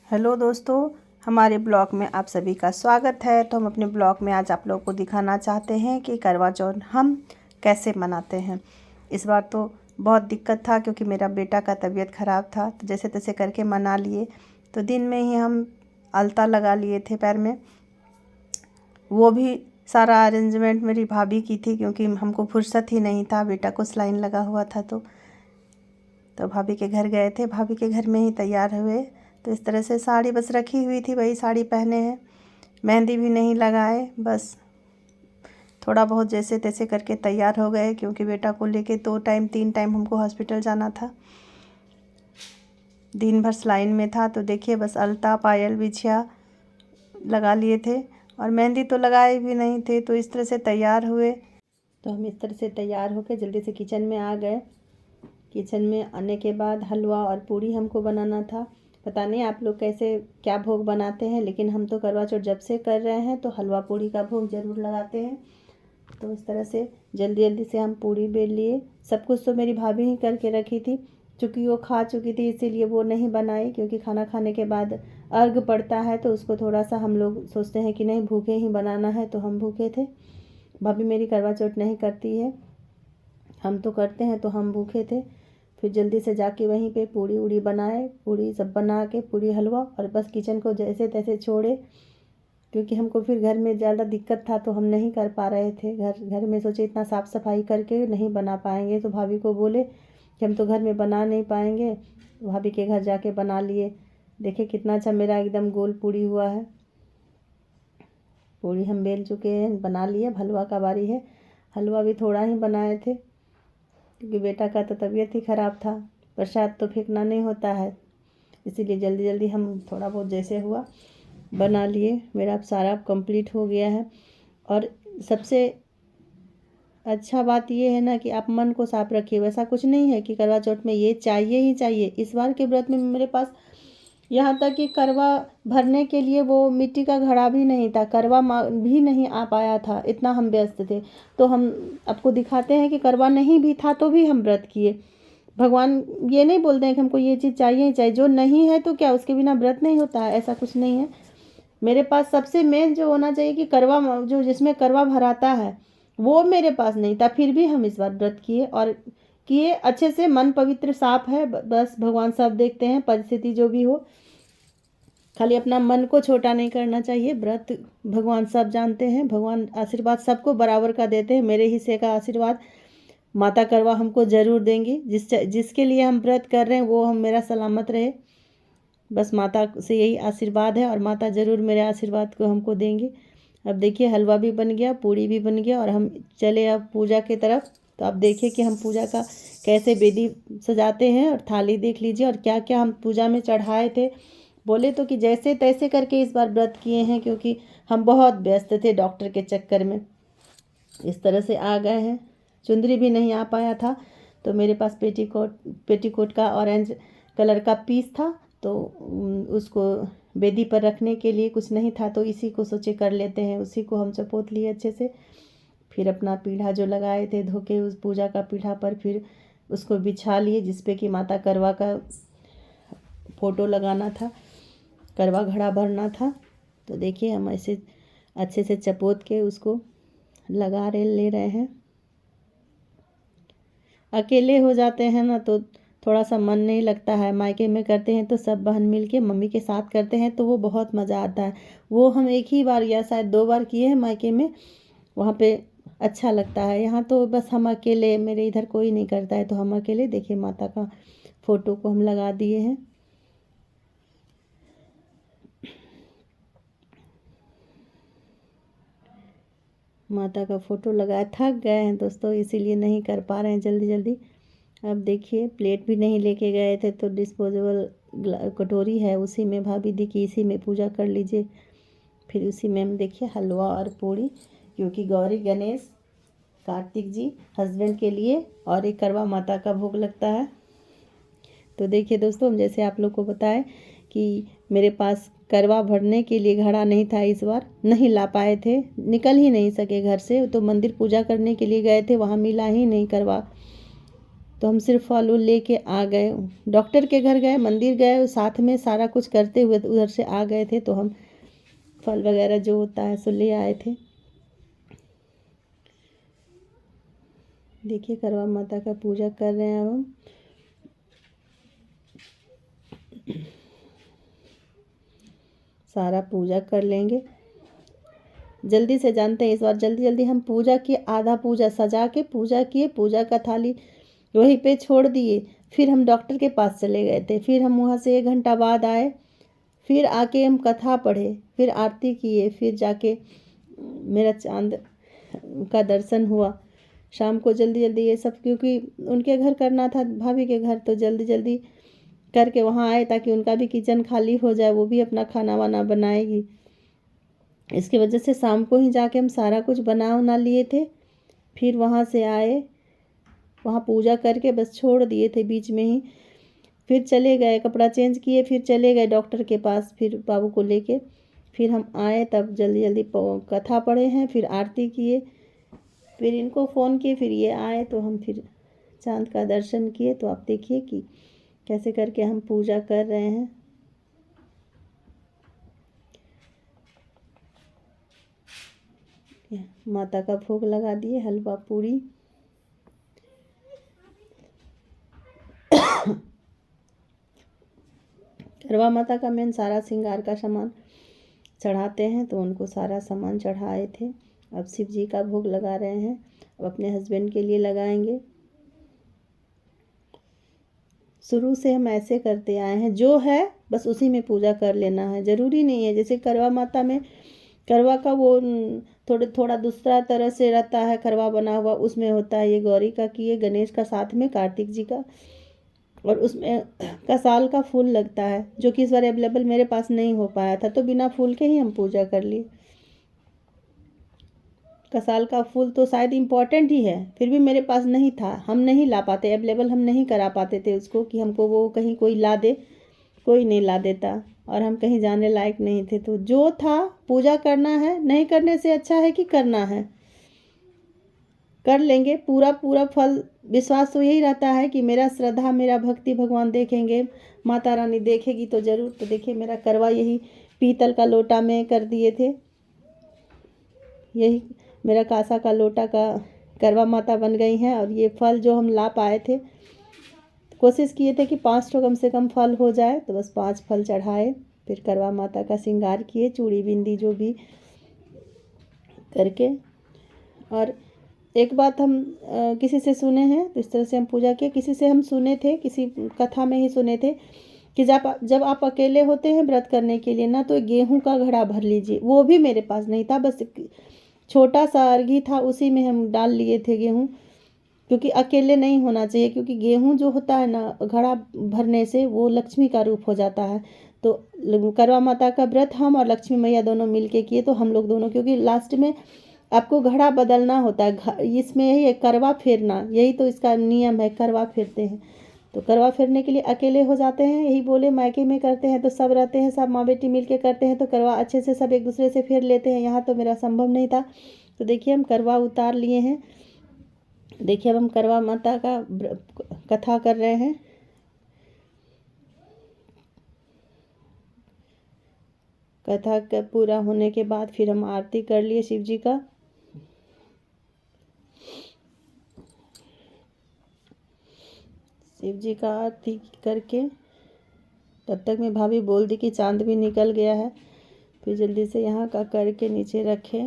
Hello दोस्तों, हमारे blog में आप सभी का स्वागत है। तो हम अपने ब्लॉग में आज आप लोगों को दिखाना चाहते हैं कि करवा चौथ हम कैसे मनाते हैं। इस बार तो बहुत दिक्कत था क्योंकि मेरा बेटा का तबीयत ख़राब था, तो जैसे तैसे करके मना लिए। तो दिन में ही हम अलता लगा लिए थे पैर में। वो भी सारा अरेंजमेंट मेरी भाभी की थी क्योंकि हमको फुर्सत ही नहीं था, बेटा को सलाइन लगा हुआ था। तो भाभी के घर गए थे, भाभी के घर में ही तैयार हुए। तो इस तरह से साड़ी बस रखी हुई थी, वही साड़ी पहने हैं। मेहंदी भी नहीं लगाए, बस थोड़ा बहुत जैसे तैसे करके तैयार हो गए क्योंकि बेटा को लेके 2 टाइम 3 टाइम हमको हॉस्पिटल जाना था। दिन भर सलाइन में था। तो देखिए बस अलता पायल बिछिया लगा लिए थे और मेहंदी तो लगाए भी नहीं थे। तो इस तरह से तैयार हुए। तो हम इस तरह से तैयार होकर जल्दी से किचन में आ गए। किचन में आने के बाद हलवा और पूड़ी हमको बनाना था। पता नहीं आप लोग कैसे क्या भोग बनाते हैं, लेकिन हम तो करवा चौथ जब से कर रहे हैं तो हलवा पूड़ी का भोग ज़रूर लगाते हैं। तो इस तरह से जल्दी जल्दी से हम पूड़ी बेल लिए। सब कुछ तो मेरी भाभी ही करके रखी थी, चूँकि वो खा चुकी थी इसीलिए वो नहीं बनाई। क्योंकि खाना खाने के बाद अर्घ पड़ता है तो उसको थोड़ा सा हम लोग सोचते हैं कि नहीं भूखे ही बनाना है, तो हम भूखे थे। भाभी मेरी करवा चौथ नहीं करती है, हम तो करते हैं, तो हम भूखे थे। फिर जल्दी से जाके वहीं पे पूड़ी उड़ी बनाए, पूड़ी सब बना के पूड़ी हलवा, और बस किचन को जैसे तैसे छोड़े क्योंकि हमको फिर घर में ज़्यादा दिक्कत था तो हम नहीं कर पा रहे थे। घर में सोचे इतना साफ़ सफाई करके नहीं बना पाएंगे, तो भाभी को बोले कि हम तो घर में बना नहीं पाएंगे। भाभी के घर जाके बना लिए। देखिए कितना अच्छा मेरा एकदम गोल पूड़ी हुआ है। पूड़ी हम बेल चुके हैं, बना लिए। अब हलवा का बारी है। हलवा भी थोड़ा ही बनाए थे क्योंकि बेटा का तो तबीयत ही ख़राब था। प्रसाद तो फेंकना नहीं होता है, इसीलिए जल्दी जल्दी हम थोड़ा बहुत जैसे हुआ बना लिए। मेरा अब सारा कंप्लीट हो गया है। और सबसे अच्छा बात ये है ना कि आप मन को साफ रखिए। वैसा कुछ नहीं है कि करवा चौथ में ये चाहिए ही चाहिए। इस बार के व्रत में मेरे पास यहाँ तक कि करवा भरने के लिए वो मिट्टी का घड़ा भी नहीं था, करवा भी नहीं आ पाया था, इतना हम व्यस्त थे। तो हम आपको दिखाते हैं कि करवा नहीं भी था तो भी हम व्रत किए। भगवान ये नहीं बोलते हैं कि हमको ये चीज़ चाहिए ही चाहिए। जो नहीं है तो क्या उसके बिना व्रत नहीं होता है, ऐसा कुछ नहीं है। मेरे पास सबसे मेन जो होना चाहिए कि करवा, जो जिसमें करवा भराता है, वो मेरे पास नहीं था। फिर भी हम इस बार व्रत किए और किए अच्छे से। मन पवित्र साफ है, बस भगवान सब देखते हैं, परिस्थिति जो भी हो। खाली अपना मन को छोटा नहीं करना चाहिए। व्रत भगवान सब जानते हैं, भगवान आशीर्वाद सबको बराबर का देते हैं। मेरे हिस्से का आशीर्वाद माता करवा हमको ज़रूर देंगी। जिसके लिए हम व्रत कर रहे हैं वो हम मेरा सलामत रहे, बस माता से यही आशीर्वाद है, और माता ज़रूर मेरे आशीर्वाद को हमको देंगी। अब देखिए हलवा भी बन गया, पूड़ी भी बन गया, और हम चले अब पूजा की तरफ। तो आप देखिए कि हम पूजा का कैसे वेदी सजाते हैं, और थाली देख लीजिए और क्या क्या हम पूजा में चढ़ाए थे। बोले तो कि जैसे तैसे करके इस बार व्रत किए हैं क्योंकि हम बहुत व्यस्त थे डॉक्टर के चक्कर में। इस तरह से आ गए हैं। चुंदरी भी नहीं आ पाया था, तो मेरे पास पेटीकोट का ऑरेंज कलर का पीस था, तो उसको बेदी पर रखने के लिए कुछ नहीं था, तो इसी को सोचे कर लेते हैं। उसी को हम चपोत लिए अच्छे से। फिर अपना पीढ़ा जो लगाए थे धोके उस पूजा का पीढ़ा पर फिर उसको बिछा लिए, जिसपे कि माता करवा का फ़ोटो लगाना था, करवा घड़ा भरना था। तो देखिए हम ऐसे अच्छे से चपोत के उसको ले रहे हैं। अकेले हो जाते हैं ना तो थोड़ा सा मन नहीं लगता है। मायके में करते हैं तो सब बहन मिल के मम्मी के साथ करते हैं तो वो बहुत मज़ा आता है। वो हम एक ही बार या शायद 2 बार किए हैं मायके में, वहाँ पे अच्छा लगता है। यहाँ तो बस हम अकेले, मेरे इधर कोई नहीं करता है तो हम अकेले। देखिए माता का फ़ोटो को हम लगा दिए हैं। माता का फ़ोटो लगाया, थक गए हैं दोस्तों इसीलिए नहीं कर पा रहे हैं जल्दी जल्दी। अब देखिए प्लेट भी नहीं लेके गए थे तो डिस्पोजेबल कटोरी है, उसी में भाभी दी कि इसी में पूजा कर लीजिए। फिर उसी में हम देखिए हलवा और पूड़ी, क्योंकि गौरी गणेश कार्तिक जी हस्बैंड के लिए और एक करवा माता का भोग लगता है। तो देखिए दोस्तों, हम जैसे आप लोग को बताएं कि मेरे पास करवा भरने के लिए घड़ा नहीं था, इस बार नहीं ला पाए थे, निकल ही नहीं सके घर से। तो मंदिर पूजा करने के लिए गए थे, वहाँ मिला ही नहीं करवा। तो हम सिर्फ फल उल लेके आ गए, डॉक्टर के घर गए, मंदिर गए, साथ में सारा कुछ करते हुए उधर से आ गए थे। तो हम फल वगैरह जो होता है सो ले आए थे। देखिए करवा माता का पूजा कर रहे हैं अब हम। सारा पूजा कर लेंगे जल्दी से। जानते हैं इस बार जल्दी जल्दी हम पूजा किए, आधा पूजा सजा के पूजा किए, पूजा का थाली वहीं पे छोड़ दिए। फिर हम डॉक्टर के पास चले गए थे, फिर हम वहाँ से 1 घंटा बाद आए, फिर आके हम कथा पढ़े, फिर आरती किए, फिर जाके मेरा चांद का दर्शन हुआ। शाम को जल्दी जल्दी ये सब, क्योंकि उनके घर करना था भाभी के घर, तो जल्दी जल्दी करके वहाँ आए ताकि उनका भी किचन खाली हो जाए, वो भी अपना खाना वाना बनाएगी। इसकी वजह से शाम को ही जाके हम सारा कुछ बना उना लिए थे। फिर वहाँ से आए, वहाँ पूजा करके बस छोड़ दिए थे बीच में ही। फिर चले गए, कपड़ा चेंज किए, फिर चले गए डॉक्टर के पास, फिर बाबू को लेके। फिर हम आए तब जल्दी जल्दी कथा पढ़े हैं, फिर आरती किए, फिर इनको फ़ोन किए, फिर ये आए तो हम फिर चांद का दर्शन किए। तो आप देखिए कि कैसे करके हम पूजा कर रहे हैं। माता का भोग लगा दिए, हलवा पूरी। करवा माता का मेन सारा श्रृंगार का सामान चढ़ाते हैं, तो उनको सारा सामान चढ़ाए थे। अब शिव जी का भोग लगा रहे हैं, अब अपने हस्बैंड के लिए लगाएंगे। शुरू से हम ऐसे करते आए हैं, जो है बस उसी में पूजा कर लेना है। ज़रूरी नहीं है, जैसे करवा माता में करवा का वो थोड़ा दूसरा तरह से रहता है, करवा बना हुआ उसमें होता है। ये गौरी का किए, गणेश का साथ में, कार्तिक जी का, और उसमें कसाल का फूल लगता है, जो कि इस बार अवेलेबल मेरे पास नहीं हो पाया था, तो बिना फूल के ही हम पूजा कर लिए। कसाल का फूल तो शायद इम्पॉर्टेंट ही है, फिर भी मेरे पास नहीं था, हम नहीं ला पाते, अवेलेबल हम नहीं करा पाते थे उसको, कि हमको वो कहीं कोई ला दे, कोई नहीं ला देता, और हम कहीं जाने लायक नहीं थे। तो जो था पूजा करना है, नहीं करने से अच्छा है कि करना है, कर लेंगे। पूरा पूरा फल विश्वास तो यही रहता है कि मेरा श्रद्धा, मेरा भक्ति भगवान देखेंगे, माता रानी देखेगी तो ज़रूर। तो देखिए मेरा करवा यही पीतल का लोटा में कर दिए थे, यही मेरा कांसा का लोटा का करवा माता बन गई हैं। और ये फल जो हम ला पाए थे, कोशिश किए थे कि 5 कम से कम फल हो जाए, तो बस 5 फल चढ़ाए, फिर करवा माता का श्रृंगार किए, चूड़ी बिंदी जो भी करके। और एक बात हम किसी से सुने हैं, तो इस तरह से हम पूजा किए। किसी से हम सुने थे, किसी कथा में ही सुने थे कि जब आप अकेले होते हैं व्रत करने के लिए ना, तो गेहूं का घड़ा भर लीजिए। वो भी मेरे पास नहीं था, बस छोटा सा अर्घी था, उसी में हम डाल लिए थे गेहूं, क्योंकि अकेले नहीं होना चाहिए, क्योंकि गेहूं जो होता है ना, घड़ा भरने से वो लक्ष्मी का रूप हो जाता है। तो करवा माता का व्रत हम और लक्ष्मी मैया दोनों मिलके किए, तो हम लोग दोनों, क्योंकि लास्ट में आपको घड़ा बदलना होता है, इसमें यही है करवा फेरना, यही तो इसका नियम है, करवा फेरते हैं। तो करवा फेरने के लिए अकेले हो जाते हैं, यही बोले मायके में करते हैं तो सब रहते हैं, सब माँ बेटी मिल के करते हैं, तो करवा अच्छे से सब एक दूसरे से फेर लेते हैं। यहाँ तो मेरा संभव नहीं था, तो देखिए हम करवा उतार लिए हैं। देखिए अब हम करवा माता का कथा कर रहे हैं। कथा का पूरा होने के बाद फिर हम आरती कर लिए शिव जी का। शिव जी का आरती करके तब तक में भाभी बोल दी कि चांद भी निकल गया है। फिर जल्दी से यहाँ का करके नीचे रखे,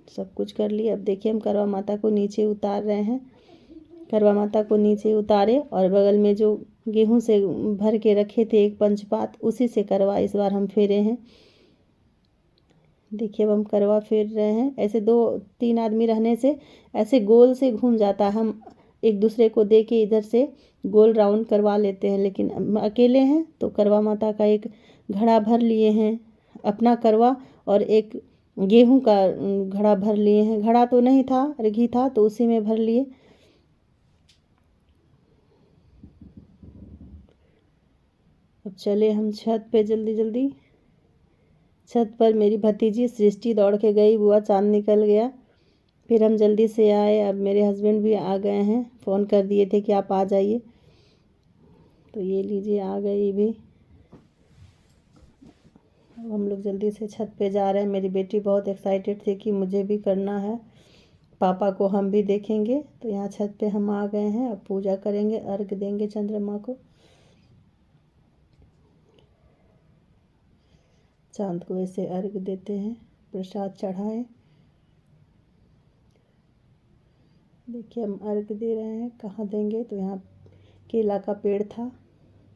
सब कुछ कर लिया। अब देखिए हम करवा माता को नीचे उतार रहे हैं। करवा माता को नीचे उतारे, और बगल में जो गेहूं से भर के रखे थे एक पंचपात, उसी से करवा इस बार हम फेरे हैं। देखिए अब हम करवा फेर रहे हैं। ऐसे 2-3 आदमी रहने से ऐसे गोल से घूम जाता है, हम एक दूसरे को दे के इधर से गोल राउंड करवा लेते हैं। लेकिन अकेले हैं तो करवा माता का एक घड़ा भर लिए हैं अपना करवा, और एक गेहूं का घड़ा भर लिए हैं। घड़ा तो नहीं था, अर्घी था, तो उसी में भर लिए। अब चले हम छत पे जल्दी जल्दी। छत पर मेरी भतीजी सृष्टि दौड़ के गई, बुआ चांद निकल गया, फिर हम जल्दी से आए। अब मेरे हस्बैंड भी आ गए हैं, फ़ोन कर दिए थे कि आप आ जाइए, तो ये लीजिए आ गए ये भी। अब हम लोग जल्दी से छत पे जा रहे हैं। मेरी बेटी बहुत एक्साइटेड थी कि मुझे भी करना है, पापा को हम भी देखेंगे। तो यहाँ छत पे हम आ गए हैं। अब पूजा करेंगे, अर्घ देंगे चंद्रमा को, चांद को ऐसे अर्घ देते हैं, प्रसाद चढ़ाएं। देखिए हम अर्घ दे रहे हैं। कहाँ देंगे, तो यहाँ केला का पेड़ था,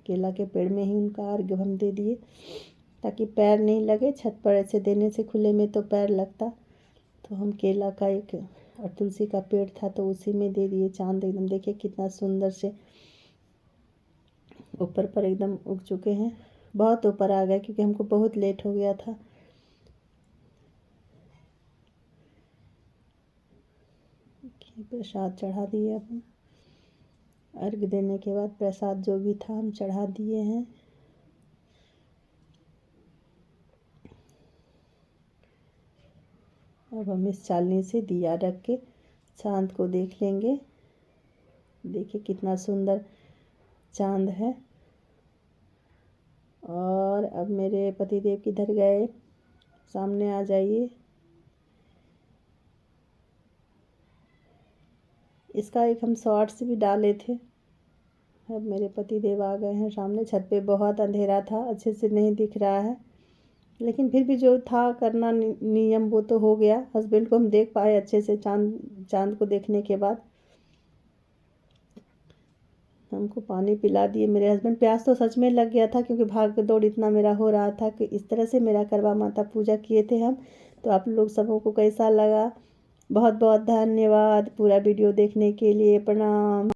केला के पेड़ में ही उनका अर्घ हम दे दिए, ताकि पैर नहीं लगे। छत पर ऐसे देने से खुले में तो पैर लगता, तो हम केला का एक और तुलसी का पेड़ था तो उसी में दे दिए। चांद एकदम देखिए कितना सुंदर से ऊपर पर एकदम उग चुके हैं। बहुत ऊपर आ गए क्योंकि हमको बहुत लेट हो गया था। प्रसाद चढ़ा दिए। अपन अर्घ देने के बाद प्रसाद जो भी था हम चढ़ा दिए हैं। अब हम इस चालनी से दिया रख के चांद को देख लेंगे। देखिए कितना सुंदर चांद है। और अब मेरे पतिदेव किधर गए, सामने आ जाइए। इसका एक हम शॉर्ट्स भी डाले थे। अब मेरे पतिदेव आ गए हैं सामने। छत पे बहुत अंधेरा था, अच्छे से नहीं दिख रहा है, लेकिन फिर भी जो था करना नियम वो तो हो गया। हस्बैंड को हम देख पाए अच्छे से। चांद को देखने के बाद हमको पानी पिला दिए मेरे हस्बैंड। प्यास तो सच में लग गया था क्योंकि भाग दौड़ इतना मेरा हो रहा था कि इस तरह से मेरा करवा माता पूजा किए थे हम। तो आप लोग सबों को कैसा लगा, बहुत बहुत धन्यवाद पूरा वीडियो देखने के लिए। प्रणाम।